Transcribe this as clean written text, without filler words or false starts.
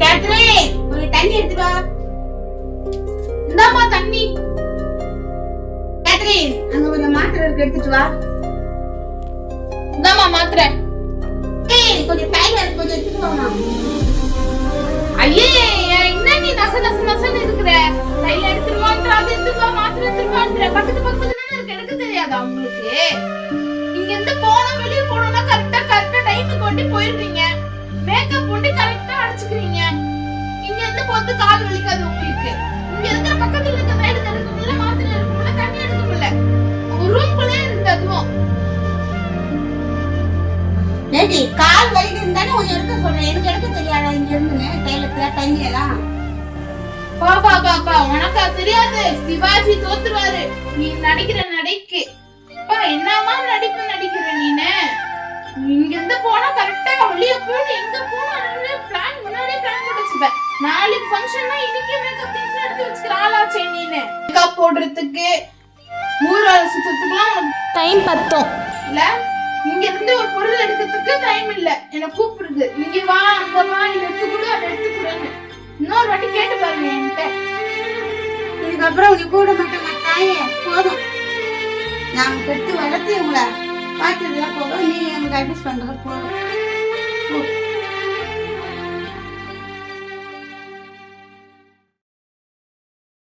Catherine, கொஞ்சம் தண்ணி எடுத்து வா. இந்தாம்மா தண்ணி. கேத்ரின், அங்க கொஞ்சம் மாத்திரை இருக்கு, எடுத்துட்டு வா. இந்தாம்மா மாத்திரை. ஏய், கொஞ்சம் டைம் இருக்கு, கொஞ்சம் எடுத்துட்டு வாமா. ஐயே, என்ன நீ நச நச நசன்னு இருக்கிற? கையில எடுத்துருவான்ற, அது எடுத்துருவா, மாத்திரை எடுத்துருவான்ற. பக்கத்து பக்கத்துல தானே இருக்கு, எனக்கு தெரியாதா உங்களுக்கு? இங்க இருந்து போனோம், வெளியே போனோம்னா கரெக்டா டைமுக்கு கொண்டு போயிடுறீங்க. மேக்கப் போட்டு கரெக்டா அடிச்சுக்கிறீங்க. இங்க இருந்து போட்டு கால் வலிக்காது உங்களுக்கு. இங்க இருக்கிற பக்கத்துல இருக்க எடுக்க முடியல, மாத்திரை எடுக்க முடியல, தண்ணி எடுக்க முடியல. ஒரு ரூம்குள்ளே இருக்கு அதுவும். லேடி, கால் வலிக்குதுன்னு தானே கொஞ்சம் எடுக்க சொல்றேன். எனக்கு எடுக்க தெரியாதா இங்க இருந்து தைலத்துல தண்ணி எல்லாம்? பாப்பா பாப்பா, உனக்கா தெரியாது? சிவாஜி தோத்துருவாரு நீ நடிக்கிற நடிக்கு. என்னமா நடிப்பு நடிக்கிற நீனு? இங்க இருந்து போனா கரெக்டா வெளிய போய் எங்க போனானே பிளான் முன்னாடியே பிளான் போட்டு வச்சுப்ப. நாளைக்கு ஃபங்க்ஷன்னா இன்னைக்கு மேக்கப் திங்ஸ் எடுத்து வச்சுக்கிற ஆளாச்சே நீனு. மேக்கப் போடுறதுக்கு ஊரால சுத்தத்துக்குலாம் உனக்கு டைம் பத்தும் இல்ல? இங்க இருந்து ஒரு பொருள் எடுக்கிறதுக்கு டைம் இல்ல. என்ன கூப்பிடுது, இங்க வா அங்க வா, இதை எடுத்துக்கூட அதை எடுத்துக்கூடன்னு. இன்னொரு வாட்டி கேட்டு பாருங்க என்கிட்ட. இதுக்கப்புறம் உங்க கூட மாட்டேன் தாயே, போதும். நாங்க பெற்று வளர்த்து உங்களை பார்த்ததுலாம் போதும். நீங்க எங்களுக்கு அட்வைஸ் பண்றது போதும்.